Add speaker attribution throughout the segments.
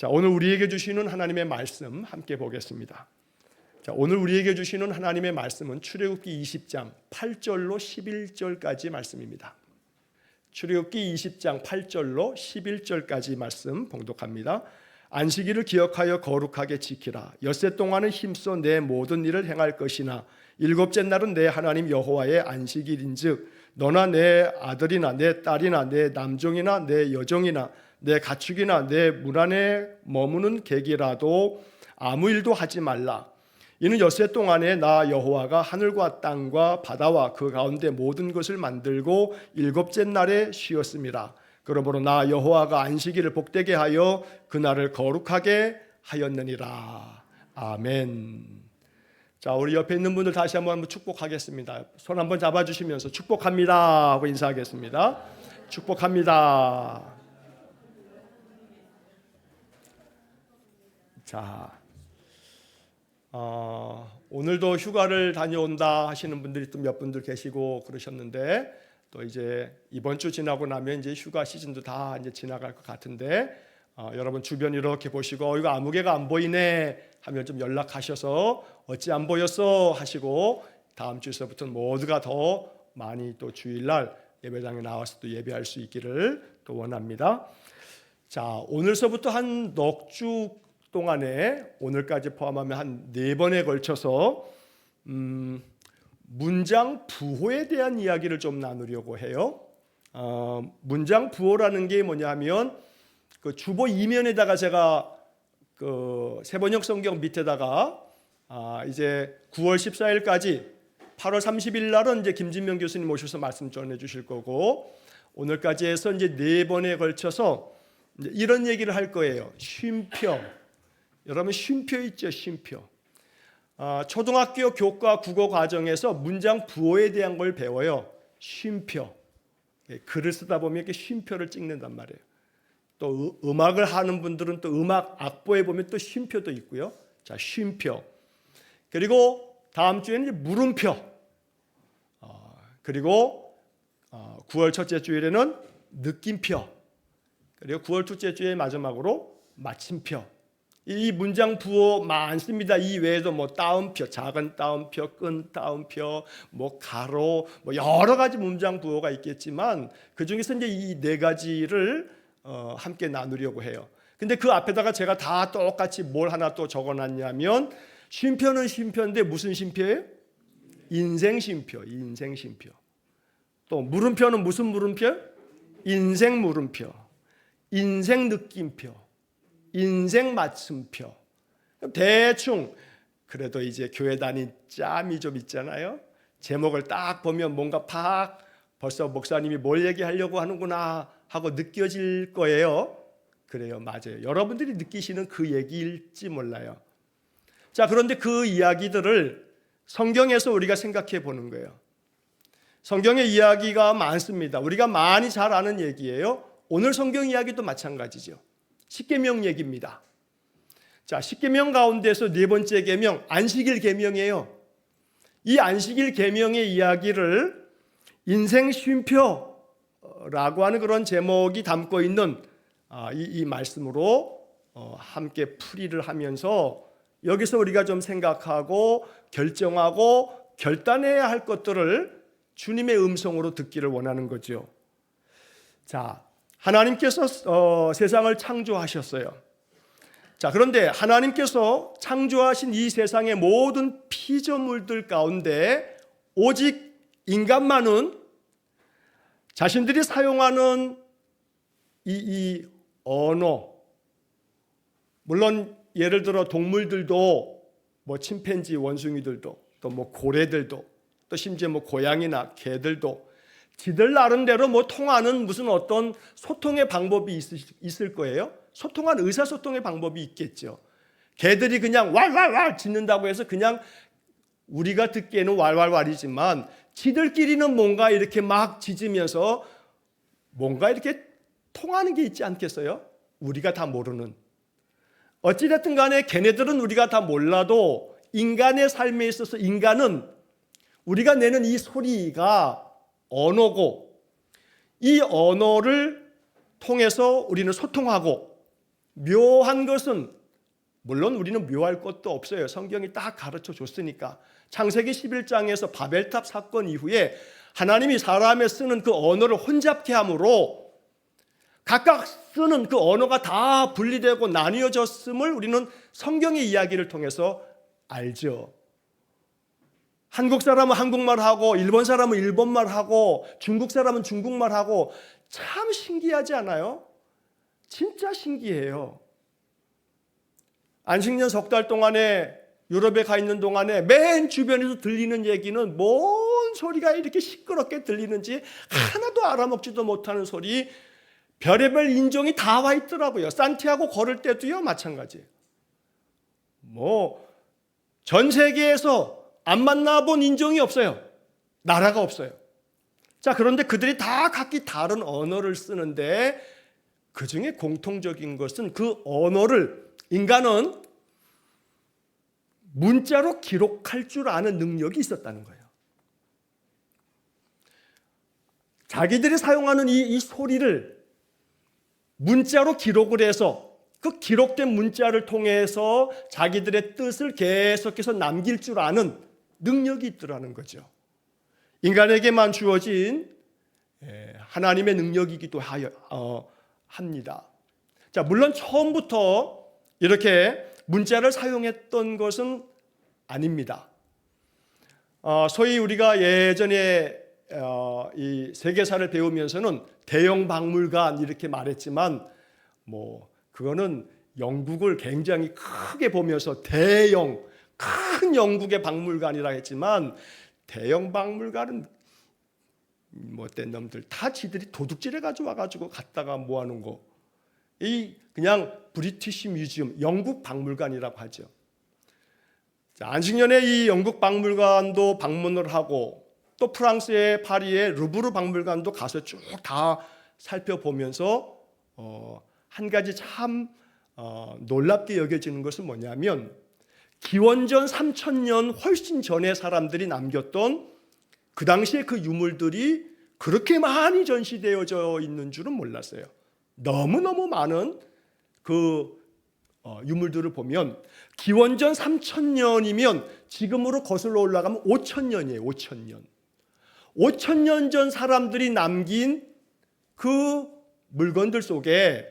Speaker 1: 자, 오늘 우리에게 주시는 하나님의 말씀 함께 보겠습니다. 자, 오늘 우리에게 주시는 하나님의 말씀은 출애굽기 20장 8절로 11절까지 말씀입니다. 출애굽기 20장 8절로 11절까지 말씀 봉독합니다. 안식일을 기억하여 거룩하게 지키라. 엿새 동안은 힘써 내 모든 일을 행할 것이나 일곱째 날은 내 하나님 여호와의 안식일인즉 너나 내 아들이나 내 딸이나 내 남종이나 내 여종이나 내 가축이나 내 문 안에 머무는 객이라도 아무 일도 하지 말라. 이는 엿새 동안에 나 여호와가 하늘과 땅과 바다와 그 가운데 모든 것을 만들고 일곱째 날에 쉬었습니다. 그러므로 나 여호와가 안식일을 복되게 하여 그날을 거룩하게 하였느니라. 아멘. 자, 우리 옆에 있는 분들 다시 한번 축복하겠습니다. 손 한번 잡아주시면서 축복합니다 하고 인사하겠습니다. 축복합니다. 자, 오늘도 휴가를 다녀온다 하시는 분들이 또 몇 분들 계시고 그러셨는데, 또 이제 이번 주 지나고 나면 이제 휴가 시즌도 다 이제 지나갈 것 같은데, 여러분 주변 이렇게 보시고 이거 아무개가 안 보이네 하면 좀 연락하셔서 어찌 안 보였어 하시고 다음 주에서부터는 모두가 더 많이 또 주일날 예배당에 나와서 또 예배할 수 있기를 또 원합니다. 자, 오늘서부터 한 넉 주 동안에 오늘까지 포함하면 한 4번에 걸쳐서 문장 부호에 대한 이야기를 좀 나누려고 해요. 문장 부호라는 게 뭐냐면 그 주보 이면에다가 제가 그 세번역 성경 밑에다가 이제 9월 14일까지 8월 30일 날은 이제 김진명 교수님 오셔서 말씀 전해 주실 거고, 오늘까지 해서 이제 4번에 걸쳐서 이제 이런 얘기를 할 거예요. 쉼표. 여러분 쉼표 있죠? 쉼표. 초등학교 교과 국어 과정에서 문장 부호에 대한 걸 배워요. 쉼표. 글을 쓰다 보면 이렇게 쉼표를 찍는단 말이에요. 또 음악을 하는 분들은 또 음악 악보에 보면 또 쉼표도 있고요. 자, 쉼표. 그리고 다음 주에는 이제 물음표. 그리고 9월 첫째 주일에는 느낌표. 그리고 9월 둘째 주에 마지막으로 마침표. 이 문장 부호 많습니다. 이 외에도 뭐 따옴표, 작은 따옴표, 끈 따옴표, 뭐 가로, 뭐 여러 가지 문장 부호가 있겠지만 그 중에서 이제 이 4가지를 함께 나누려고 해요. 근데 그 앞에다가 제가 다 똑같이 뭘 하나 또 적어놨냐면, 쉼표는 쉼표인데 무슨 쉼표예요? 인생 쉼표, 인생 쉼표. 또 물음표는 무슨 물음표? 인생 물음표, 인생 느낌표, 인생 맞춤표. 대충 그래도 이제 교회 다닌 짬이 좀 있잖아요. 제목을 딱 보면 뭔가 벌써 목사님이 뭘 얘기하려고 하는구나 하고 느껴질 거예요. 그래요, 맞아요. 여러분들이 느끼시는 그 얘기일지 몰라요. 자, 그런데 그 이야기들을 성경에서 우리가 생각해 보는 거예요. 성경의 이야기가 많습니다. 우리가 많이 잘 아는 얘기예요. 오늘 성경 이야기도 마찬가지죠. 십계명 얘기입니다. 자, 십계명 가운데서 4번째 계명, 안식일 계명이에요. 이 안식일 계명의 이야기를 인생 쉼표라고 하는 그런 제목이 담고 있는 이 말씀으로 함께 풀이를 하면서 여기서 우리가 좀 생각하고 결정하고 결단해야 할 것들을 주님의 음성으로 듣기를 원하는 거죠. 자, 하나님께서 세상을 창조하셨어요. 자, 그런데 하나님께서 창조하신 이 세상의 모든 피조물들 가운데 오직 인간만은 자신들이 사용하는 이 언어, 물론 예를 들어 동물들도 뭐 침팬지 원숭이들도 또 뭐 고래들도 또 심지어 뭐 고양이나 개들도 지들 나름대로 뭐 통하는 무슨 어떤 소통의 방법이 있을 거예요. 소통한 의사소통의 방법이 있겠죠. 개들이 그냥 왈왈왈 짖는다고 해서 그냥 우리가 듣기에는 왈왈왈이지만 지들끼리는 뭔가 이렇게 막 짖으면서 뭔가 이렇게 통하는 게 있지 않겠어요? 우리가 다 모르는. 어찌됐든 간에 걔네들은 우리가 다 몰라도 인간의 삶에 있어서 인간은 우리가 내는 이 소리가 언어고, 이 언어를 통해서 우리는 소통하고, 묘한 것은 물론 우리는 묘할 것도 없어요. 성경이 딱 가르쳐 줬으니까. 창세기 11장에서 바벨탑 사건 이후에 하나님이 사람에 쓰는 그 언어를 혼잡케 함으로 각각 쓰는 그 언어가 다 분리되고 나뉘어졌음을 우리는 성경의 이야기를 통해서 알죠. 한국 사람은 한국말하고 일본 사람은 일본말하고 중국 사람은 중국말하고 참 신기하지 않아요? 진짜 신기해요. 안식년 석 달 동안에 유럽에 가 있는 동안에 맨 주변에서 들리는 얘기는 뭔 소리가 이렇게 시끄럽게 들리는지 하나도 알아먹지도 못하는 소리, 별의별 인종이 다 와 있더라고요. 산티아고 걸을 때도요 마찬가지예요. 전 세계에서 안 만나본 인종이 없어요. 나라가 없어요. 자, 그런데 그들이 다 각기 다른 언어를 쓰는데 그 중에 공통적인 것은 그 언어를 인간은 문자로 기록할 줄 아는 능력이 있었다는 거예요. 자기들이 사용하는 이 소리를 문자로 기록을 해서 그 기록된 문자를 통해서 자기들의 뜻을 계속해서 남길 줄 아는 능력이 있더라는 거죠. 인간에게만 주어진 하나님의 능력이기도 합니다. 자, 물론 처음부터 이렇게 문자를 사용했던 것은 아닙니다. 소위 우리가 예전에 이 세계사를 배우면서는 대영 박물관 이렇게 말했지만 그거는 영국을 굉장히 크게 보면서 큰 영국의 박물관이라 했지만 대영 박물관은 못된 놈들 다 지들이 도둑질해 가지고 와가지고 갔다가 모아놓은 거. 그냥 브리티시 뮤지엄, 영국 박물관이라고 하죠. 자, 안식년에 이 영국 박물관도 방문을 하고 또 프랑스의 파리의 루브르 박물관도 가서 쭉 다 살펴보면서 한 가지 참 놀랍게 여겨지는 것은 뭐냐면 기원전 3000년 훨씬 전에 사람들이 남겼던 그 당시에 그 유물들이 그렇게 많이 전시되어져 있는 줄은 몰랐어요. 너무너무 많은 그 유물들을 보면 기원전 3000년이면 지금으로 거슬러 올라가면 5000년이에요. 5000년. 5000년 전 사람들이 남긴 그 물건들 속에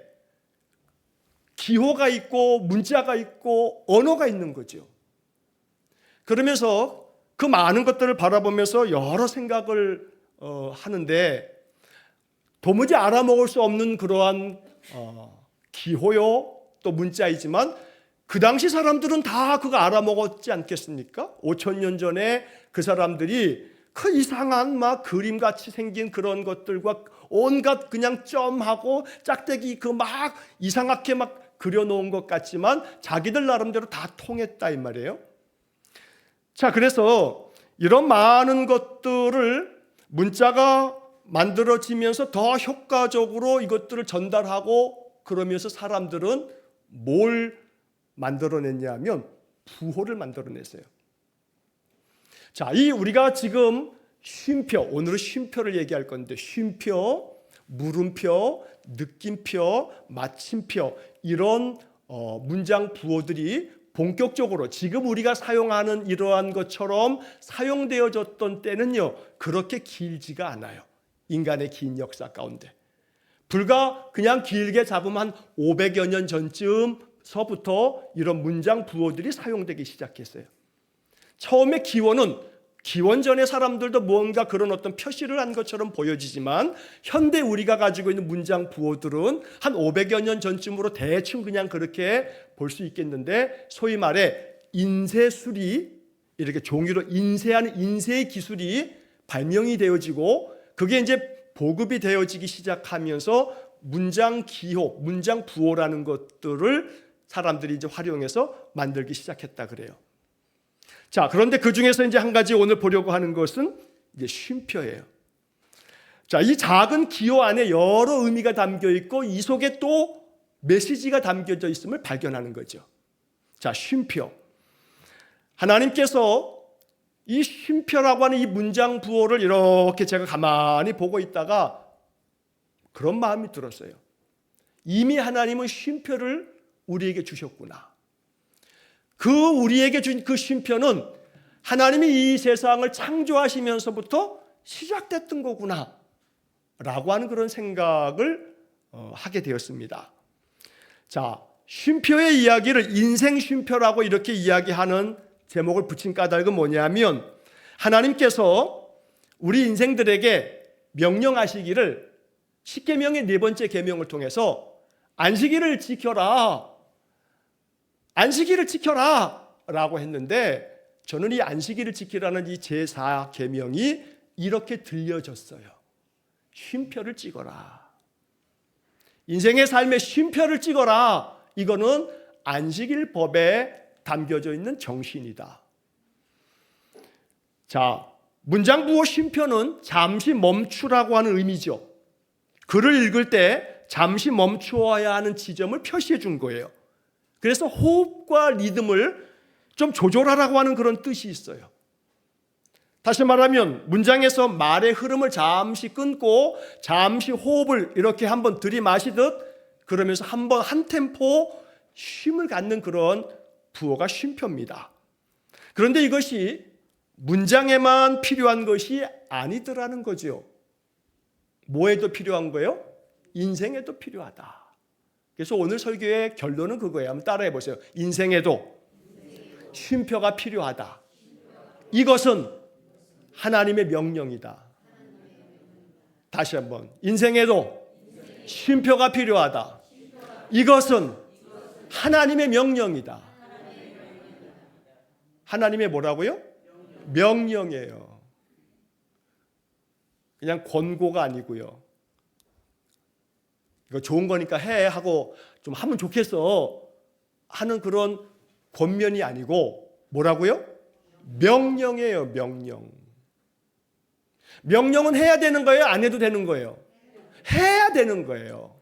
Speaker 1: 기호가 있고 문자가 있고 언어가 있는 거죠. 그러면서 그 많은 것들을 바라보면서 여러 생각을 하는데 도무지 알아먹을 수 없는 그러한 기호요 또 문자이지만 그 당시 사람들은 다 그거 알아먹었지 않겠습니까? 5000년 전에 그 사람들이 그 이상한 막 그림같이 생긴 그런 것들과 온갖 그냥 점하고 짝대기 그 막 이상하게 막 그려놓은 것 같지만 자기들 나름대로 다 통했다 이 말이에요. 자, 그래서 이런 많은 것들을 문자가 만들어지면서 더 효과적으로 이것들을 전달하고 그러면서 사람들은 뭘 만들어냈냐 하면 부호를 만들어냈어요. 자, 이 우리가 지금 쉼표, 오늘은 쉼표를 얘기할 건데 쉼표, 물음표, 느낌표, 마침표 이런 문장 부호들이 본격적으로 지금 우리가 사용하는 이러한 것처럼 사용되어졌던 때는요 그렇게 길지가 않아요. 인간의 긴 역사 가운데 불과 그냥 길게 잡으면 한 500여 년 전쯤서부터 이런 문장 부호들이 사용되기 시작했어요. 처음에 기원 전의 사람들도 뭔가 그런 어떤 표시를 한 것처럼 보여지지만 현대 우리가 가지고 있는 문장 부호들은 한 500여 년 전쯤으로 대충 그냥 그렇게 볼 수 있겠는데 소위 말해 인쇄술이 이렇게 종이로 인쇄하는 인쇄의 기술이 발명이 되어지고 그게 이제 보급이 되어지기 시작하면서 문장 기호, 문장 부호라는 것들을 사람들이 이제 활용해서 만들기 시작했다 그래요. 자, 그런데 그 중에서 이제 한 가지 오늘 보려고 하는 것은 이제 쉼표예요. 자, 이 작은 기호 안에 여러 의미가 담겨 있고 이 속에 또 메시지가 담겨져 있음을 발견하는 거죠. 자, 쉼표. 하나님께서 이 쉼표라고 하는 이 문장 부호를 이렇게 제가 가만히 보고 있다가 그런 마음이 들었어요. 이미 하나님은 쉼표를 우리에게 주셨구나. 그 우리에게 준 그 쉼표는 하나님이 이 세상을 창조하시면서부터 시작됐던 거구나 라고 하는 그런 생각을 하게 되었습니다. 자, 쉼표의 이야기를 인생 쉼표라고 이렇게 이야기하는 제목을 붙인 까닭은 뭐냐면, 하나님께서 우리 인생들에게 명령하시기를 십계명의 네 번째 계명을 통해서 안식일을 지켜라, 안식일을 지켜라 라고 했는데, 저는 이 안식일을 지키라는 이 제4계명이 이렇게 들려졌어요. 쉼표를 찍어라. 인생의 삶의 쉼표를 찍어라. 이거는 안식일법에 담겨져 있는 정신이다. 자, 문장 부호 쉼표는 잠시 멈추라고 하는 의미죠. 글을 읽을 때 잠시 멈추어야 하는 지점을 표시해 준 거예요. 그래서 호흡과 리듬을 좀 조절하라고 하는 그런 뜻이 있어요. 다시 말하면 문장에서 말의 흐름을 잠시 끊고 잠시 호흡을 이렇게 한번 들이마시듯 그러면서 한번 한 템포 쉼을 갖는 그런 부호가 쉼표입니다. 그런데 이것이 문장에만 필요한 것이 아니더라는 거죠. 뭐에도 필요한 거예요? 인생에도 필요하다. 그래서 오늘 설교의 결론은 그거예요. 한번 따라해 보세요. 인생에도 쉼표가 필요하다. 이것은 하나님의 명령이다. 다시 한번. 인생에도 쉼표가 필요하다. 이것은 하나님의 명령이다. 하나님의 뭐라고요? 명령이에요. 그냥 권고가 아니고요. 이거 좋은 거니까 해 하고 좀 하면 좋겠어 하는 그런 권면이 아니고 뭐라고요? 명령이에요. 명령. 명령은 해야 되는 거예요? 안 해도 되는 거예요? 해야 되는 거예요.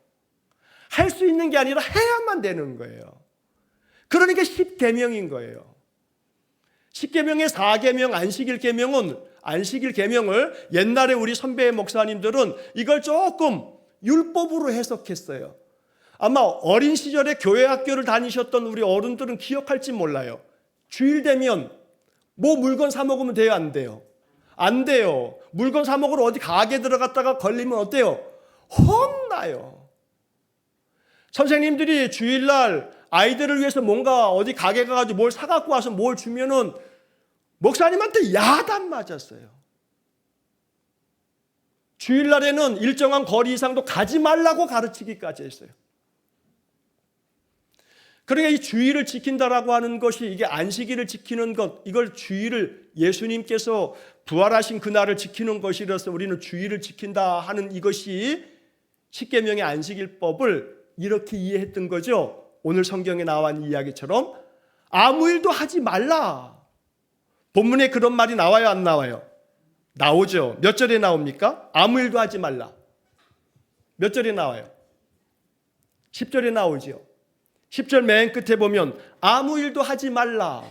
Speaker 1: 할 수 있는 게 아니라 해야만 되는 거예요. 그러니까 10계명인 거예요. 10계명의 4계명 안식일 계명은 안식일 계명을 옛날에 우리 선배 목사님들은 이걸 조금 율법으로 해석했어요. 아마 어린 시절에 교회 학교를 다니셨던 우리 어른들은 기억할지 몰라요. 주일 되면 뭐 물건 사 먹으면 돼요? 안 돼요? 안 돼요. 물건 사 먹으러 어디 가게 들어갔다가 걸리면 어때요? 혼나요. 선생님들이 주일날 아이들을 위해서 뭔가 어디 가게 가가지고 뭘 사갖고 와서 뭘 주면은 목사님한테 야단 맞았어요. 주일날에는 일정한 거리 이상도 가지 말라고 가르치기까지 했어요. 그러니까 이 주일을 지킨다라고 하는 것이 이게 안식일을 지키는 것, 이걸 주일을 예수님께서 부활하신 그날을 지키는 것이라서 우리는 주일을 지킨다 하는 이것이 십계명의 안식일법을 이렇게 이해했던 거죠. 오늘 성경에 나와 있는 이야기처럼 아무 일도 하지 말라. 본문에 그런 말이 나와요, 안 나와요? 나오죠. 몇 절에 나옵니까? 아무 일도 하지 말라. 몇 절에 나와요? 10절에 나오죠. 10절 맨 끝에 보면 아무 일도 하지 말라.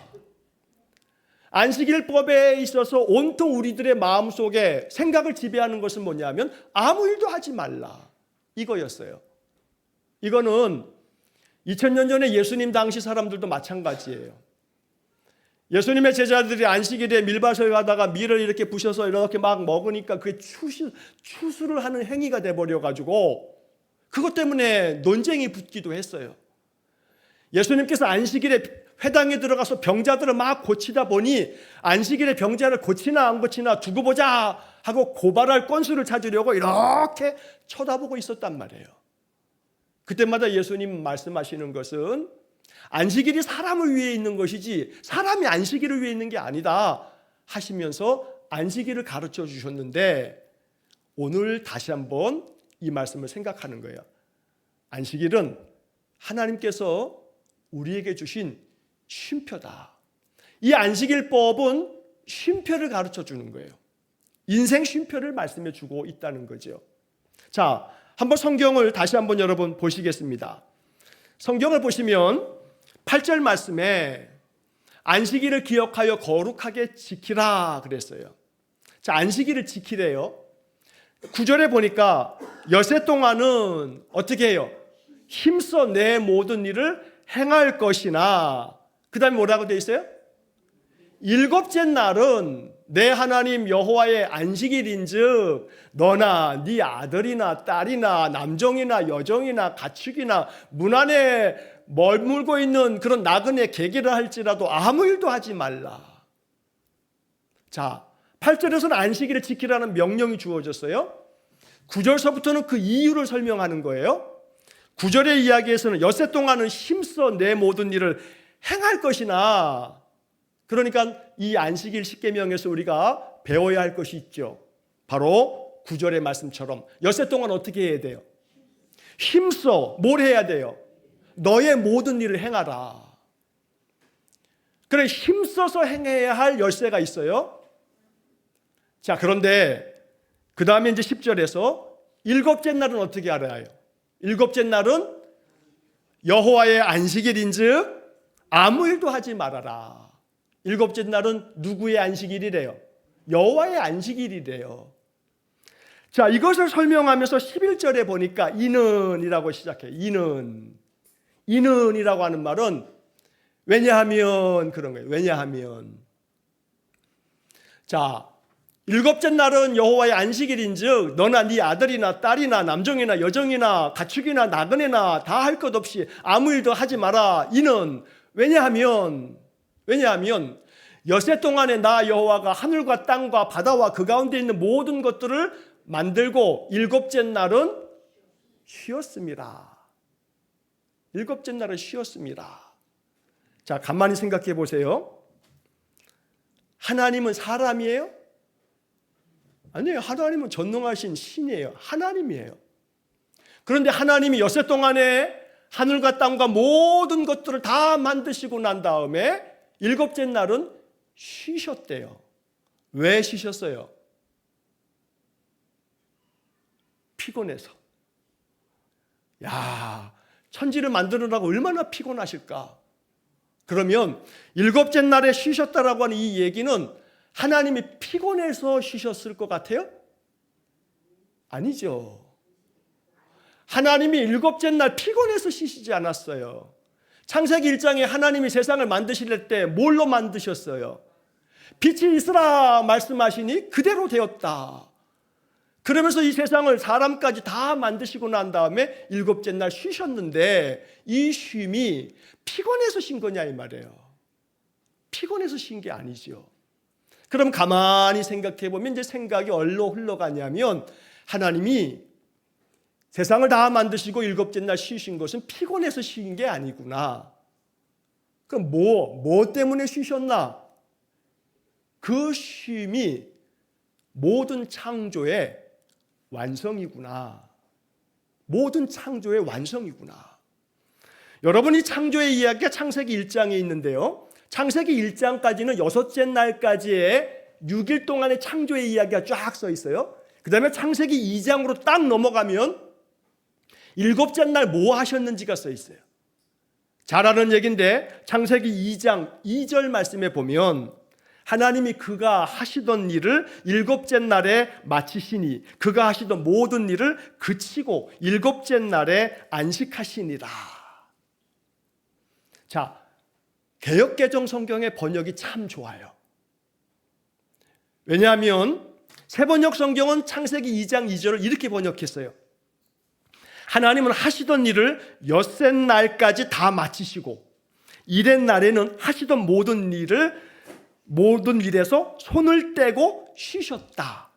Speaker 1: 안식일법에 있어서 온통 우리들의 마음속에 생각을 지배하는 것은 뭐냐면 아무 일도 하지 말라. 이거였어요. 이거는 2000년 전에 예수님 당시 사람들도 마찬가지예요. 예수님의 제자들이 안식일에 밀밭을 가다가 밀을 이렇게 부셔서 이렇게 막 먹으니까 그게 추수를 하는 행위가 돼버려가지고 그것 때문에 논쟁이 붙기도 했어요. 예수님께서 안식일에 회당에 들어가서 병자들을 막 고치다 보니 안식일에 병자를 고치나 안 고치나 두고 보자 하고 고발할 건수를 찾으려고 이렇게 쳐다보고 있었단 말이에요. 그때마다 예수님 말씀하시는 것은 안식일이 사람을 위해 있는 것이지 사람이 안식일을 위해 있는 게 아니다 하시면서 안식일을 가르쳐 주셨는데 오늘 다시 한번 이 말씀을 생각하는 거예요. 안식일은 하나님께서 우리에게 주신 쉼표다. 이 안식일법은 쉼표를 가르쳐 주는 거예요. 인생 쉼표를 말씀해 주고 있다는 거죠. 자, 한번 성경을 다시 한번 여러분 보시겠습니다. 성경을 보시면 8절 말씀에 안식일을 기억하여 거룩하게 지키라 그랬어요. 자, 안식일을 지키래요. 9절에 보니까 여세 동안은 어떻게 해요? 힘써 내 모든 일을 행할 것이나, 그 다음에 뭐라고 되어 있어요? 일곱째 날은 내 하나님 여호와의 안식일인즉 너나 네 아들이나 딸이나 남종이나 여종이나 가축이나 문 안에 머물고 있는 그런 나그네 개기를 할지라도 아무 일도 하지 말라. 자, 8절에서는 안식일을 지키라는 명령이 주어졌어요. 9절서부터는 그 이유를 설명하는 거예요. 9절의 이야기에서는 엿새 동안은 힘써 내 모든 일을 행할 것이나, 그러니까 이 안식일 십계명에서 우리가 배워야 할 것이 있죠. 바로 9절의 말씀처럼 엿새 동안 어떻게 해야 돼요? 힘써 뭘 해야 돼요? 너의 모든 일을 행하라. 그래, 힘써서 행해야 할 엿새가 있어요. 자, 그런데 그 다음에 이제 10절에서 일곱째 날은 어떻게 알아요? 일곱째 날은 여호와의 안식일인즉 아무 일도 하지 말아라. 일곱째 날은 누구의 안식일이래요? 여호와의 안식일이래요. 자, 이것을 설명하면서 11절에 보니까 이는이라고 시작해요. 이는이라고 하는 말은 왜냐하면 그런 거예요. 왜냐하면, 자, 일곱째 날은 여호와의 안식일인즉 너나 네 아들이나 딸이나 남종이나 여종이나 가축이나 나그네나 다 할 것 없이 아무 일도 하지 마라. 이는 왜냐하면 엿새 동안에 나 여호와가 하늘과 땅과 바다와 그 가운데 있는 모든 것들을 만들고 일곱째 날은 쉬었습니다. 일곱째 날은 쉬었습니다. 자, 가만히 생각해 보세요. 하나님은 사람이에요? 아니에요. 하나님은 전능하신 신이에요. 하나님이에요. 그런데 하나님이 엿새 동안에 하늘과 땅과 모든 것들을 다 만드시고 난 다음에 일곱째 날은 쉬셨대요. 왜 쉬셨어요? 피곤해서. 야, 천지를 만드느라고 얼마나 피곤하실까? 그러면 일곱째 날에 쉬셨다라고 하는 이 얘기는 하나님이 피곤해서 쉬셨을 것 같아요? 아니죠. 하나님이 일곱째 날 피곤해서 쉬시지 않았어요. 창세기 1장에 하나님이 세상을 만드실 때 뭘로 만드셨어요? 빛이 있으라 말씀하시니 그대로 되었다. 그러면서 이 세상을 사람까지 다 만드시고 난 다음에 일곱째 날 쉬셨는데 이 쉼이 피곤해서 쉰 거냐 이 말이에요. 피곤해서 쉰 게 아니죠. 그럼 가만히 생각해 보면 이제 생각이 어디로 흘러가냐면 하나님이 세상을 다 만드시고 일곱째 날 쉬신 것은 피곤해서 쉬신 게 아니구나. 그럼 뭐 때문에 쉬셨나? 그 쉼이 모든 창조의 완성이구나. 모든 창조의 완성이구나. 여러분, 이 창조의 이야기가 창세기 1장에 있는데요. 창세기 1장까지는 여섯째 날까지의 6일 동안의 창조의 이야기가 쫙 써 있어요. 그 다음에 창세기 2장으로 딱 넘어가면 일곱째 날 뭐 하셨는지가 써 있어요. 잘 아는 얘기인데 창세기 2장 2절 말씀에 보면 하나님이 그가 하시던 일을 일곱째 날에 마치시니 그가 하시던 모든 일을 그치고 일곱째 날에 안식하시니라. 자, 개역개정 성경의 번역이 참 좋아요. 왜냐하면 세번역 성경은 창세기 2장 2절을 이렇게 번역했어요. 하나님은 하시던 일을 엿새 날까지 다 마치시고 일의 날에는 하시던 모든 일에서 손을 떼고 쉬셨다.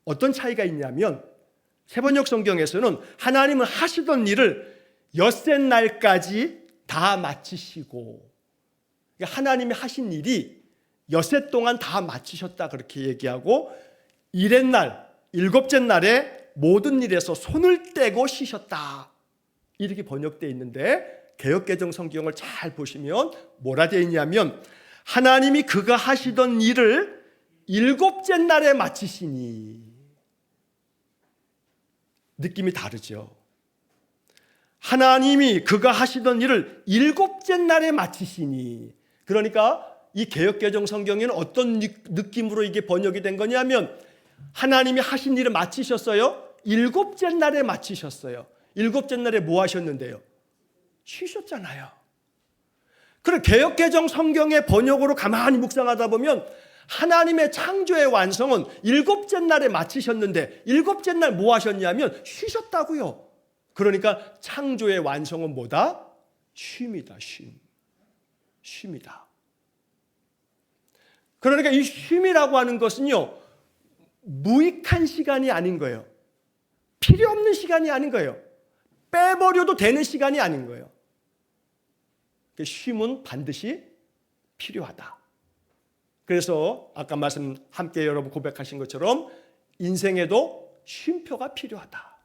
Speaker 1: 어떤 차이가 있냐면 세번역 성경에서는 하나님은 하시던 일을 엿새 날까지 다 마치시고, 하나님이 하신 일이 엿새 동안 다 마치셨다 그렇게 얘기하고, 일의 날, 일곱째 날에 모든 일에서 손을 떼고 쉬셨다 이렇게 번역되어 있는데, 개역개정 성경을 잘 보시면 뭐라 되어 있냐면 하나님이 그가 하시던 일을 일곱째 날에 마치시니. 느낌이 다르죠. 하나님이 그가 하시던 일을 일곱째 날에 마치시니. 그러니까 이 개역개정 성경에는 어떤 느낌으로 이게 번역이 된 거냐면 하나님이 하신 일을 마치셨어요. 일곱째 날에 마치셨어요. 일곱째 날에 뭐 하셨는데요? 쉬셨잖아요. 그리고 개역개정 성경의 번역으로 가만히 묵상하다 보면 하나님의 창조의 완성은 일곱째 날에 마치셨는데 일곱째 날 뭐 하셨냐면 쉬셨다고요. 그러니까 창조의 완성은 뭐다? 쉼이다. 쉼이다. 그러니까 이 쉼이라고 하는 것은요, 무익한 시간이 아닌 거예요. 필요 없는 시간이 아닌 거예요. 빼버려도 되는 시간이 아닌 거예요. 쉼은 반드시 필요하다. 그래서 아까 말씀 함께 여러분 고백하신 것처럼 인생에도 쉼표가 필요하다.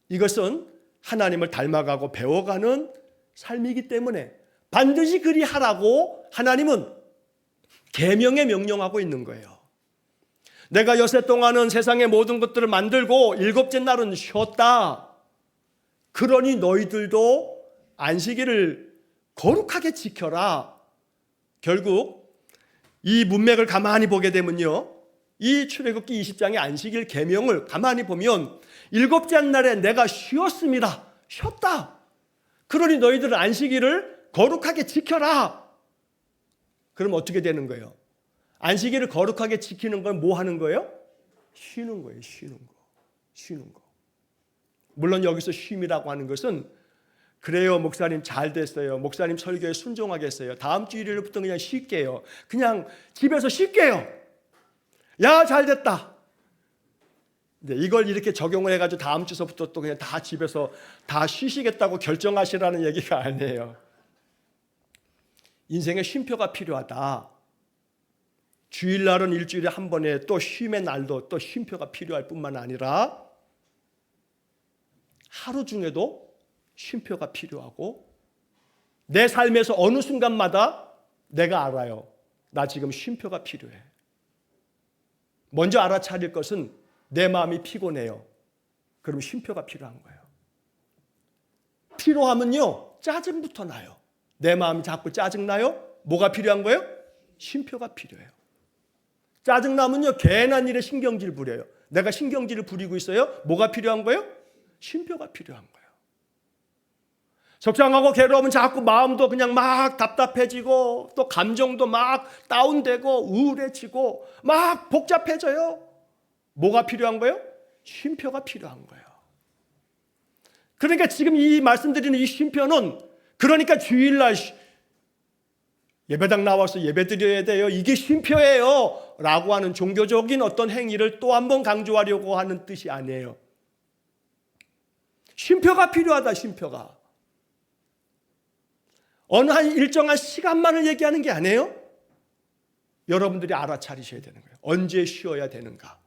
Speaker 1: 이것은 하나님을 닮아가고 배워가는 삶이기 때문에 반드시 그리하라고 하나님은 계명에 명령하고 있는 거예요. 내가 여세 동안은 세상의 모든 것들을 만들고 일곱째 날은 쉬었다. 그러니 너희들도 안식일을 거룩하게 지켜라. 결국 이 문맥을 가만히 보게 되면요, 이 출애굽기 20장의 안식일 계명을 가만히 보면 일곱째 날에 내가 쉬었습니다. 쉬었다. 그러니 너희들은 안식일을 거룩하게 지켜라. 그럼 어떻게 되는 거예요? 안식일을 거룩하게 지키는 건 뭐 하는 거예요? 쉬는 거예요. 쉬는 거. 물론 여기서 쉼이라고 하는 것은 그래요, 목사님 잘 됐어요. 목사님 설교에 순종하겠어요. 다음 주 일요일부터 그냥 쉴게요. 그냥 집에서 쉴게요. 야, 잘 됐다. 이걸 이렇게 적용을 해가지고 다음 주서부터 또 그냥 다 집에서 다 쉬시겠다고 결정하시라는 얘기가 아니에요. 인생에 쉼표가 필요하다. 주일날은 일주일에 한 번에 또 쉼의 날도 또 쉼표가 필요할 뿐만 아니라 하루 중에도 쉼표가 필요하고 내 삶에서 어느 순간마다 내가 알아요. 나 지금 쉼표가 필요해. 먼저 알아차릴 것은 내 마음이 피곤해요. 그럼 쉼표가 필요한 거예요. 피로하면요, 짜증부터 나요. 내 마음이 자꾸 짜증나요? 뭐가 필요한 거예요? 쉼표가 필요해요. 짜증나면요, 괜한 일에 신경질 부려요. 내가 신경질을 부리고 있어요? 뭐가 필요한 거예요? 쉼표가 필요한 거예요. 속상하고 괴로우면 자꾸 마음도 그냥 막 답답해지고 또 감정도 막 다운되고 우울해지고 막 복잡해져요. 뭐가 필요한 거예요? 쉼표가 필요한 거예요. 그러니까 지금 이 말씀드리는 이 쉼표는 그러니까 주일날 예배당 나와서 예배 드려야 돼요. 이게 쉼표예요. 라고 하는 종교적인 어떤 행위를 또 한 번 강조하려고 하는 뜻이 아니에요. 쉼표가 필요하다, 쉼표가. 어느 한 일정한 시간만을 얘기하는 게 아니에요. 여러분들이 알아차리셔야 되는 거예요. 언제 쉬어야 되는가?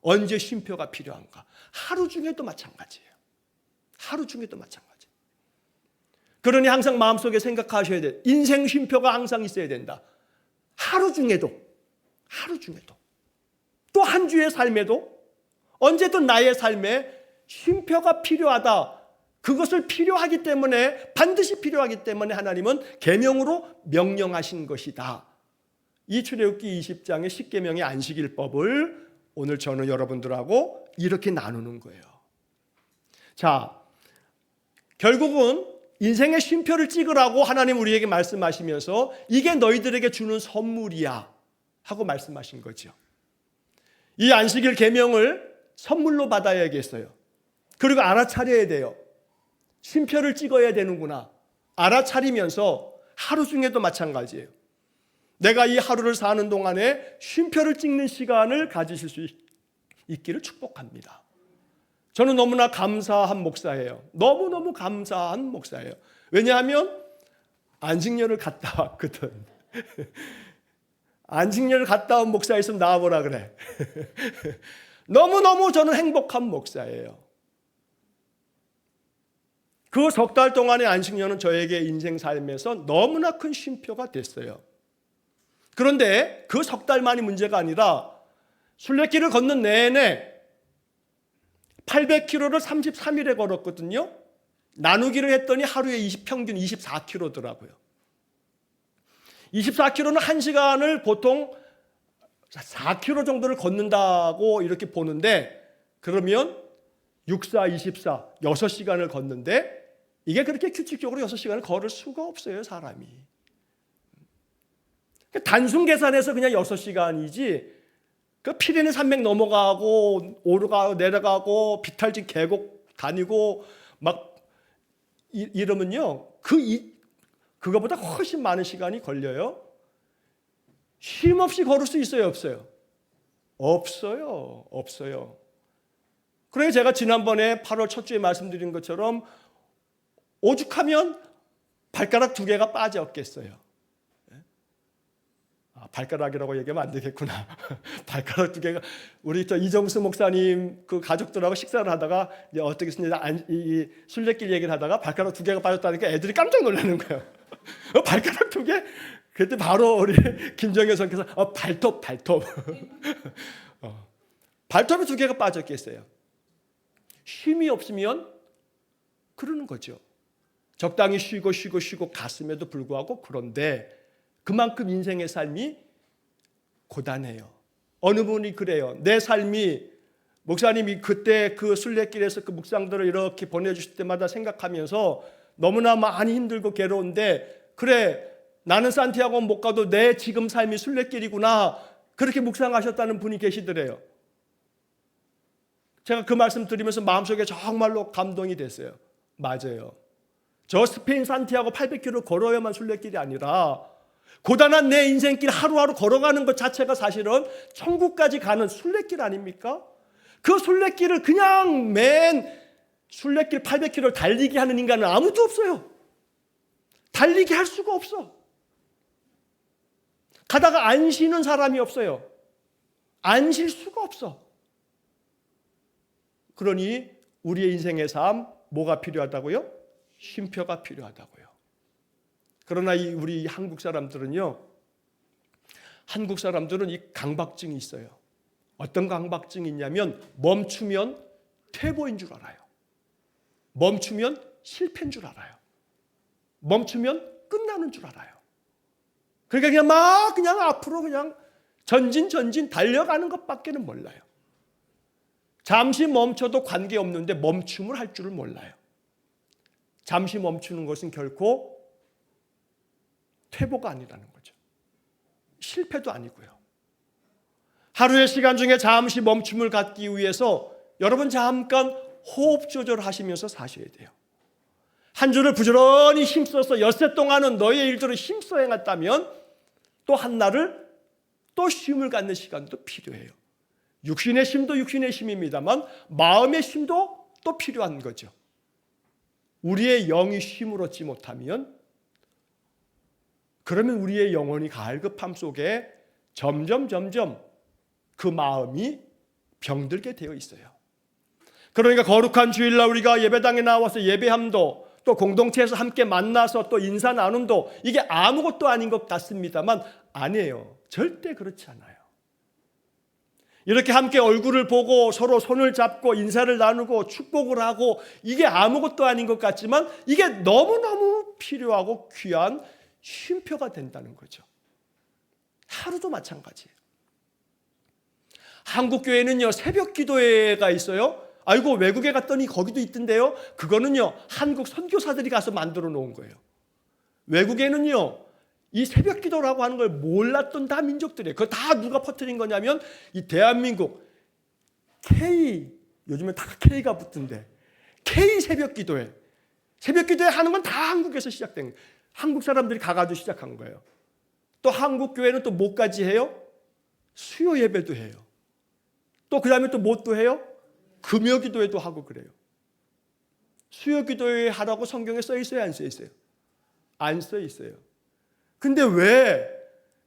Speaker 1: 언제 쉼표가 필요한가? 하루 중에도 마찬가지예요. 하루 중에도 마찬가지. 그러니 항상 마음속에 생각하셔야 돼요. 인생 쉼표가 항상 있어야 된다. 하루 중에도 또 한 주의 삶에도 언제든 나의 삶에 쉼표가 필요하다. 그것을 필요하기 때문에 반드시 필요하기 때문에 하나님은 계명으로 명령하신 것이다. 이 출애굽기 20장의 10계명의 안식일법을 오늘 저는 여러분들하고 이렇게 나누는 거예요. 자, 결국은 인생의 쉼표를 찍으라고 하나님 우리에게 말씀하시면서 이게 너희들에게 주는 선물이야 하고 말씀하신 거죠. 이 안식일 계명을 선물로 받아야겠어요. 그리고 알아차려야 돼요. 쉼표를 찍어야 되는구나. 알아차리면서 하루 중에도 마찬가지예요. 내가 이 하루를 사는 동안에 쉼표를 찍는 시간을 가지실 수 있기를 축복합니다. 저는 너무나 감사한 목사예요. 너무너무 감사한 목사예요. 왜냐하면 안식년을 갔다 왔거든. 안식년을 갔다 온 목사 있으면 나와보라 그래. 너무너무 저는 행복한 목사예요. 그 석 달 동안의 안식년은 저에게 인생 삶에서 너무나 큰 쉼표가 됐어요. 그런데 그 석 달만이 문제가 아니라 순례길을 걷는 내내 800km를 33일에 걸었거든요. 나누기를 했더니 하루에 평균 24km더라고요. 24km는 1시간을 보통 4km 정도를 걷는다고 이렇게 보는데 그러면 6, 4, 24, 6시간을 걷는데 이게 그렇게 규칙적으로 6시간을 걸을 수가 없어요, 사람이. 단순 계산해서 그냥 6시간이지 그 피레네 산맥 넘어가고 오르가고 내려가고 비탈진 계곡 다니고 막 이러면요 그거보다 훨씬 많은 시간이 걸려요. 쉼 없이 걸을 수 있어요, 없어요? 없어요. 그래서 제가 지난번에 8월 첫 주에 말씀드린 것처럼 오죽하면 발가락 2개가 빠졌겠어요. 발가락이라고 얘기하면 안 되겠구나. 발가락 2개가 우리 이정수 목사님 그 가족들하고 식사를 하다가 이제 어떻게 했습니다. 이 순례길 얘기를 하다가 발가락 2개가 빠졌다니까 애들이 깜짝 놀라는 거예요. 발가락 2개? 그때 바로 우리 김정현 선교사 발톱 발톱이 2개가 빠졌겠어요. 쉼이 없으면 그러는 거죠. 적당히 쉬고 갔음에도 불구하고 그런데 그만큼 인생의 삶이 고단해요. 어느 분이 그래요. 내 삶이 목사님이 그때 그 순례길에서 그 묵상들을 이렇게 보내주실 때마다 생각하면서 너무나 많이 힘들고 괴로운데 그래 나는 산티아고 못 가도 내 지금 삶이 순례길이구나 그렇게 묵상하셨다는 분이 계시더래요. 제가 그 말씀 드리면서 마음속에 정말로 감동이 됐어요. 맞아요. 저 스페인 산티아고 800km 걸어야만 순례길이 아니라 고단한 내 인생길 하루하루 걸어가는 것 자체가 사실은 천국까지 가는 순례길 아닙니까? 그 순례길을 그냥 맨 순례길 800km를 달리기 하는 인간은 아무도 없어요. 달리기 할 수가 없어. 가다가 안 쉬는 사람이 없어요. 안 쉴 수가 없어. 그러니 우리의 인생의 삶 뭐가 필요하다고요? 쉼표가 필요하다고요. 그러나 우리 한국 사람들은요, 한국 사람들은 이 강박증이 있어요. 어떤 강박증이 있냐면 멈추면 퇴보인 줄 알아요. 멈추면 실패인 줄 알아요. 멈추면 끝나는 줄 알아요. 그러니까 그냥 앞으로 그냥 전진 달려가는 것밖에는 몰라요. 잠시 멈춰도 관계없는데 멈춤을 할 줄을 몰라요. 잠시 멈추는 것은 결코 퇴보가 아니라는 거죠. 실패도 아니고요. 하루의 시간 중에 잠시 멈춤을 갖기 위해서 여러분 잠깐 호흡 조절하시면서 사셔야 돼요. 한 주를 부지런히 힘써서 엿새 동안은 너의 일들을 힘써 행했다면 또 한 날을 또 쉼을 갖는 시간도 필요해요. 육신의 쉼도 육신의 쉼입니다만 마음의 쉼도 또 필요한 거죠. 우리의 영이 쉼을 얻지 못하면 그러면 우리의 영혼이 갈급함 속에 점점 그 마음이 병들게 되어 있어요. 그러니까 거룩한 주일날 우리가 예배당에 나와서 예배함도 또 공동체에서 함께 만나서 또 인사 나눔도 이게 아무것도 아닌 것 같습니다만 아니에요. 절대 그렇지 않아요. 이렇게 함께 얼굴을 보고 서로 손을 잡고 인사를 나누고 축복을 하고 이게 아무것도 아닌 것 같지만 이게 너무너무 필요하고 귀한 쉼표가 된다는 거죠. 하루도 마찬가지예요. 한국 교회는요 새벽 기도회가 있어요. 아이고 외국에 갔더니 거기도 있던데요. 그거는요 한국 선교사들이 가서 만들어 놓은 거예요. 외국에는요 이 새벽 기도라고 하는 걸 몰랐던 다 민족들이에요. 그거 다 누가 퍼뜨린 거냐면 이 대한민국 K, 요즘엔 다 K가 붙은데 K 새벽 기도회 하는 건 다 한국에서 시작된 거예요. 한국 사람들이 가가지고 시작한 거예요. 또 한국 교회는 또 뭐까지 해요? 수요 예배도 해요. 또 그 다음에 또 뭐 또 해요? 금요 기도회도 하고 그래요. 수요 기도회 하라고 성경에 써 있어요? 안 써 있어요? 안 써 있어요. 근데 왜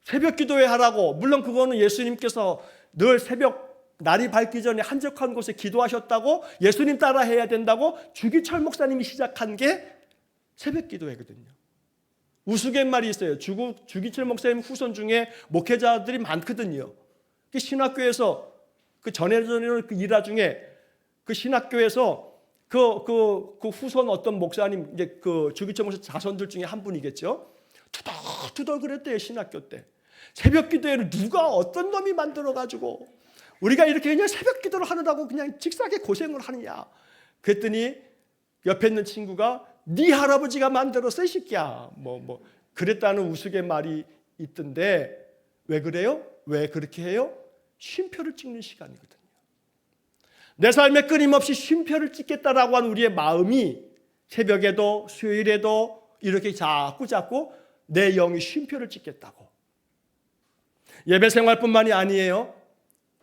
Speaker 1: 새벽 기도회 하라고? 물론 그거는 예수님께서 늘 새벽 날이 밝기 전에 한적한 곳에 기도하셨다고 예수님 따라 해야 된다고 주기철 목사님이 시작한 게 새벽 기도회거든요. 우스갯말이 있어요. 주기철 목사님 후손 중에 목회자들이 많거든요. 그 신학교에서 그 전에는 그 일화 중에 그 신학교에서 그 후손 어떤 목사님 이제 그 주기철 목사 자손들 중에 한 분이겠죠. 투덜투덜 그랬대요. 신학교 때 새벽 기도회를 누가 어떤 놈이 만들어 가지고 우리가 이렇게 그냥 새벽 기도를 하느라고 그냥 직사게 고생을 하느냐. 그랬더니 옆에 있는 친구가 네 할아버지가 만들었어 이 새끼야. 뭐 그랬다는 우스갯말이 있던데 왜 그래요? 왜 그렇게 해요? 쉼표를 찍는 시간이거든요. 내 삶에 끊임없이 쉼표를 찍겠다라고 한 우리의 마음이 새벽에도 수요일에도 이렇게 자꾸 내 영이 쉼표를 찍겠다고. 예배 생활뿐만이 아니에요.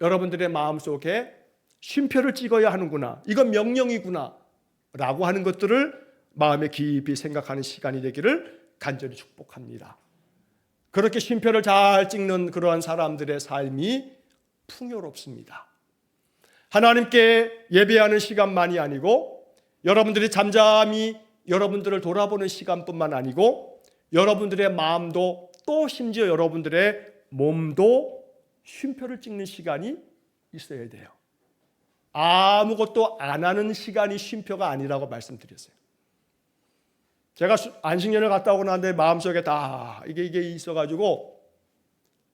Speaker 1: 여러분들의 마음속에 쉼표를 찍어야 하는구나. 이건 명령이구나. 라고 하는 것들을 마음에 깊이 생각하는 시간이 되기를 간절히 축복합니다. 그렇게 쉼표를 잘 찍는 그러한 사람들의 삶이 풍요롭습니다. 하나님께 예배하는 시간만이 아니고 여러분들이 잠잠히 여러분들을 돌아보는 시간뿐만 아니고 여러분들의 마음도 또 심지어 여러분들의 몸도 쉼표를 찍는 시간이 있어야 돼요. 아무것도 안 하는 시간이 쉼표가 아니라고 말씀드렸어요. 제가 안식년을 갔다 오고 난 뒤에 마음속에 다 이게 있어가지고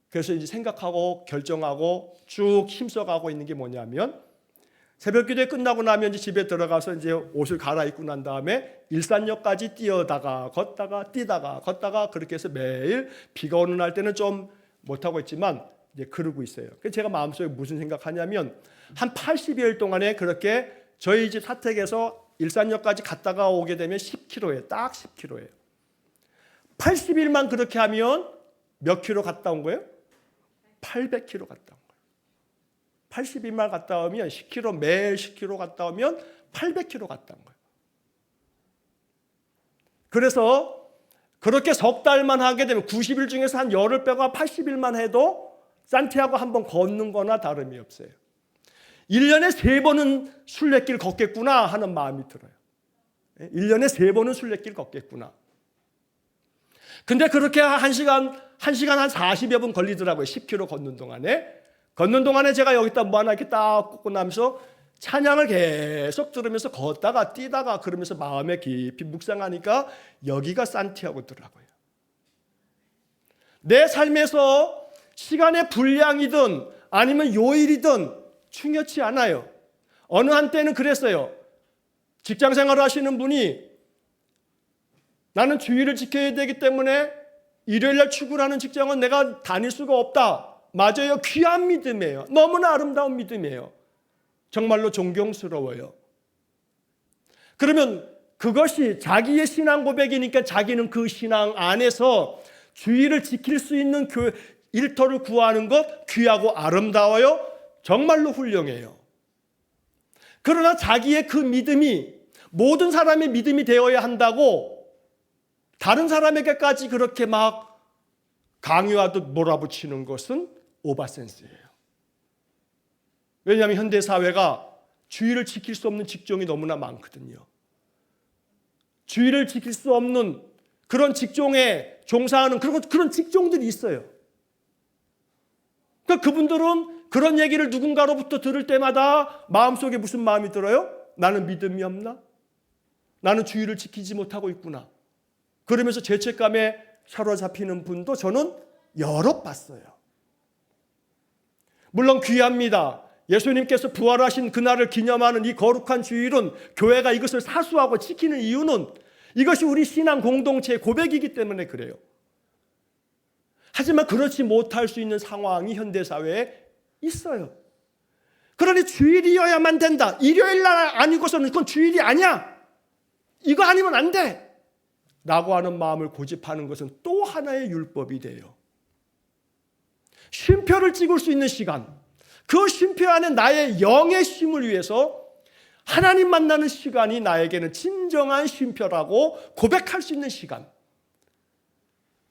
Speaker 1: 그래서 이제 생각하고 결정하고 쭉 힘써가고 있는 게 뭐냐면 새벽 기도회 끝나고 나면 이제 집에 들어가서 이제 옷을 갈아입고 난 다음에 일산역까지 뛰어다가 걷다가 뛰다가 걷다가 그렇게 해서 매일 비가 오는 날 때는 좀 못하고 있지만 이제 그러고 있어요. 그래서 제가 마음속에 무슨 생각하냐면 한 80여일 동안에 그렇게 저희 집 사택에서 일산역까지 갔다가 오게 되면 10km예요. 딱 10km예요. 80일만 그렇게 하면 몇 킬로 갔다 온 거예요? 800km 갔다 온 거예요. 80일만 갔다 오면 10km, 매일 10km 갔다 오면 800km 갔다 온 거예요. 그래서 그렇게 석 달만 하게 되면 90일 중에서 한 열흘 빼고 80일만 해도 산티아고 한번 걷는 거나 다름이 없어요. 1년에 3번은 순례길 걷겠구나 하는 마음이 들어요. 1년에 3번은 순례길 걷겠구나. 근데 그렇게 1시간 한 40여 분 걸리더라고요. 10km 걷는 동안에 제가 여기다 뭐 하나 이렇게 딱 꽂고 나면서 찬양을 계속 들으면서 걷다가 뛰다가 그러면서 마음에 깊이 묵상하니까 여기가 산티아고더라고요. 내 삶에서 시간의 분량이든 아니면 요일이든 중요치 않아요. 어느 한때는 그랬어요. 직장 생활을 하시는 분이 나는 주일을 지켜야 되기 때문에 일요일날 출근하는 직장은 내가 다닐 수가 없다. 맞아요. 귀한 믿음이에요. 너무나 아름다운 믿음이에요. 정말로 존경스러워요. 그러면 그것이 자기의 신앙 고백이니까 자기는 그 신앙 안에서 주일을 지킬 수 있는 일터를 구하는 것 귀하고 아름다워요. 정말로 훌륭해요. 그러나 자기의 그 믿음이 모든 사람의 믿음이 되어야 한다고 다른 사람에게까지 그렇게 막 강요하듯 몰아붙이는 것은 오바센스예요. 왜냐하면 현대사회가 주의를 지킬 수 없는 직종이 너무나 많거든요. 주의를 지킬 수 없는 그런 직종에 종사하는 그런 직종들이 있어요. 그러니까 그분들은 그런 얘기를 누군가로부터 들을 때마다 마음속에 무슨 마음이 들어요? 나는 믿음이 없나? 나는 주의를 지키지 못하고 있구나. 그러면서 죄책감에 사로잡히는 분도 저는 여러 봤어요. 물론 귀합니다. 예수님께서 부활하신 그날을 기념하는 이 거룩한 주일은 교회가 이것을 사수하고 지키는 이유는 이것이 우리 신앙 공동체의 고백이기 때문에 그래요. 하지만 그렇지 못할 수 있는 상황이 현대사회에 있어요. 그러니 주일이어야만 된다. 일요일 날 아니고서는 그건 주일이 아니야. 이거 아니면 안 돼. 라고 하는 마음을 고집하는 것은 또 하나의 율법이 돼요. 쉼표를 찍을 수 있는 시간, 그 쉼표 안에 나의 영의 쉼을 위해서 하나님 만나는 시간이 나에게는 진정한 쉼표라고 고백할 수 있는 시간.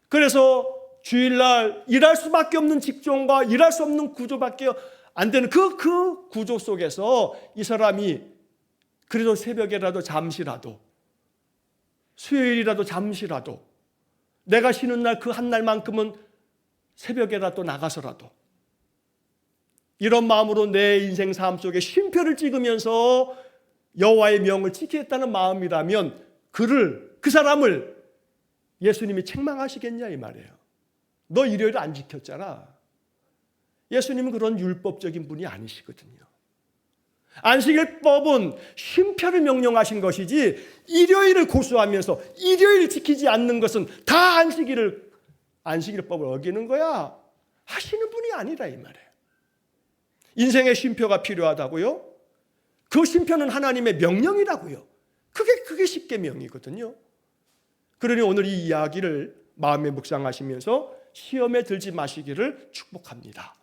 Speaker 1: 그래서 주일날 일할 수밖에 없는 직종과 일할 수 없는 구조밖에 안 되는 그 구조 속에서 이 사람이 그래도 새벽에라도 잠시라도 수요일이라도 잠시라도 내가 쉬는 날 그 한 날만큼은 새벽에라도 나가서라도 이런 마음으로 내 인생 삶 속에 쉼표를 찍으면서 여호와의 명을 지키겠다는 마음이라면 그 사람을 예수님이 책망하시겠냐 이 말이에요. 너 일요일 안 지켰잖아. 예수님은 그런 율법적인 분이 아니시거든요. 안식일법은 쉼표를 명령하신 것이지 일요일을 고수하면서 일요일을 지키지 않는 것은 다 안식일법을 어기는 거야 하시는 분이 아니라 이 말이에요. 인생의 쉼표가 필요하다고요? 그 쉼표는 하나님의 명령이라고요. 그게 십계명이거든요. 그러니 오늘 이 이야기를 마음에 묵상하시면서 시험에 들지 마시기를 축복합니다.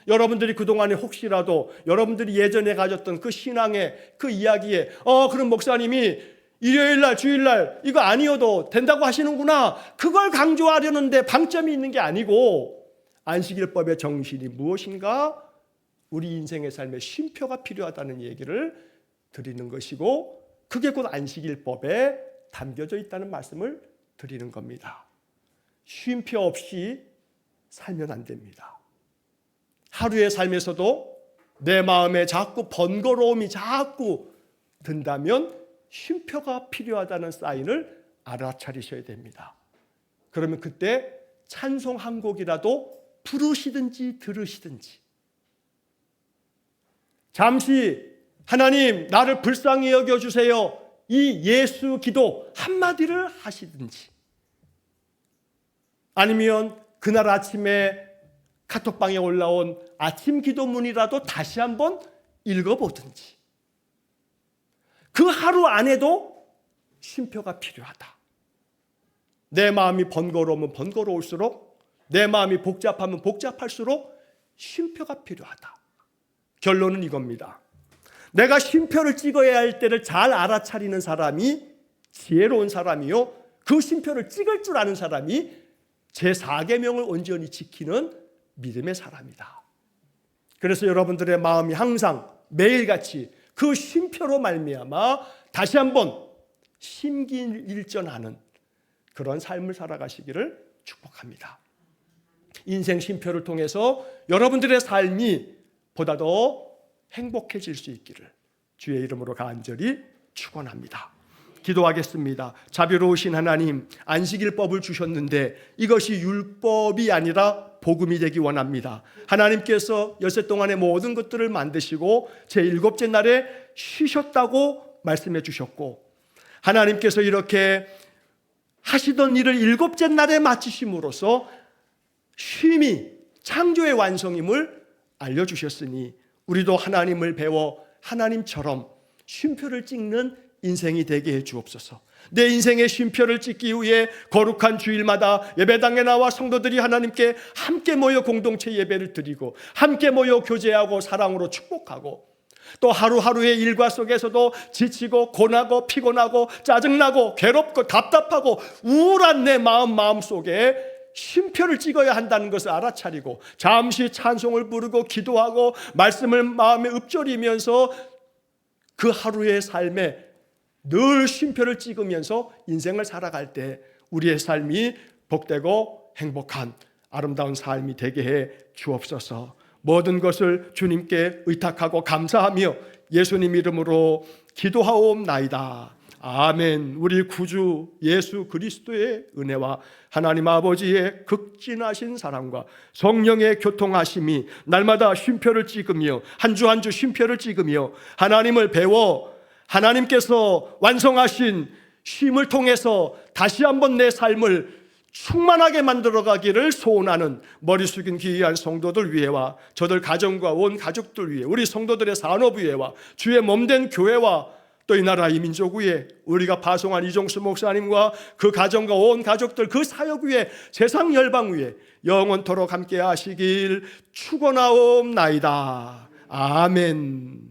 Speaker 1: 여러분들이 그동안에 혹시라도 여러분들이 예전에 가졌던 그 신앙의 그 이야기에 그럼 목사님이 일요일날 주일날 이거 아니어도 된다고 하시는구나, 그걸 강조하려는데 방점이 있는 게 아니고 안식일법의 정신이 무엇인가, 우리 인생의 삶에 쉼표가 필요하다는 얘기를 드리는 것이고 그게 곧 안식일법에 담겨져 있다는 말씀을 드리는 겁니다. 쉼표 없이 살면 안 됩니다. 하루의 삶에서도 내 마음에 자꾸 번거로움이 자꾸 든다면 쉼표가 필요하다는 사인을 알아차리셔야 됩니다. 그러면 그때 찬송 한 곡이라도 부르시든지 들으시든지, 잠시 하나님 나를 불쌍히 여겨주세요 이 예수 기도 한마디를 하시든지, 아니면 그날 아침에 카톡방에 올라온 아침 기도문이라도 다시 한번 읽어보든지, 그 하루 안에도 쉼표가 필요하다. 내 마음이 번거로우면 번거로울수록, 내 마음이 복잡하면 복잡할수록 쉼표가 필요하다. 결론은 이겁니다. 내가 쉼표를 찍어야 할 때를 잘 알아차리는 사람이 지혜로운 사람이요, 그 쉼표를 찍을 줄 아는 사람이 제4계명을 온전히 지키는 믿음의 사람이다. 그래서 여러분들의 마음이 항상 매일같이 그 쉼표로 말미암아 다시 한번 심기일전하는 그런 삶을 살아가시기를 축복합니다. 인생 쉼표를 통해서 여러분들의 삶이 보다 더 행복해질 수 있기를 주의 이름으로 간절히 축원합니다. 기도하겠습니다. 자비로우신 하나님, 안식일법을 주셨는데 이것이 율법이 아니라 복음이 되기 원합니다. 하나님께서 엿새 동안의 모든 것들을 만드시고 제7째 날에 쉬셨다고 말씀해 주셨고, 하나님께서 이렇게 하시던 일을 7째 날에 마치심으로써 쉼이 창조의 완성임을 알려주셨으니 우리도 하나님을 배워 하나님처럼 쉼표를 찍는 인생이 되게 해 주옵소서. 내 인생의 쉼표를 찍기 위해 거룩한 주일마다 예배당에 나와 성도들이 하나님께 함께 모여 공동체 예배를 드리고 함께 모여 교제하고 사랑으로 축복하고, 또 하루하루의 일과 속에서도 지치고 고나고 피곤하고 짜증나고 괴롭고 답답하고 우울한 내 마음 속에 쉼표를 찍어야 한다는 것을 알아차리고 잠시 찬송을 부르고 기도하고 말씀을 마음에 읊조리면서 그 하루의 삶에 늘 쉼표를 찍으면서 인생을 살아갈 때 우리의 삶이 복되고 행복한 아름다운 삶이 되게 해 주옵소서. 모든 것을 주님께 의탁하고 감사하며 예수님 이름으로 기도하옵나이다. 아멘. 우리 구주 예수 그리스도의 은혜와 하나님 아버지의 극진하신 사랑과 성령의 교통하심이 날마다 쉼표를 찍으며 한 주 한 주 쉼표를 찍으며 하나님을 배워 하나님께서 완성하신 쉼을 통해서 다시 한번 내 삶을 충만하게 만들어가기를 소원하는 머리 숙인 귀한 성도들 위해와 저들 가정과 온 가족들 위해, 우리 성도들의 산업 위해와 주의 몸된 교회와 또 이 나라 이 민족 위에, 우리가 파송한 이종수 목사님과 그 가정과 온 가족들 그 사역 위에, 세상 열방 위에 영원토록 함께 하시길 축원하옵나이다. 아멘.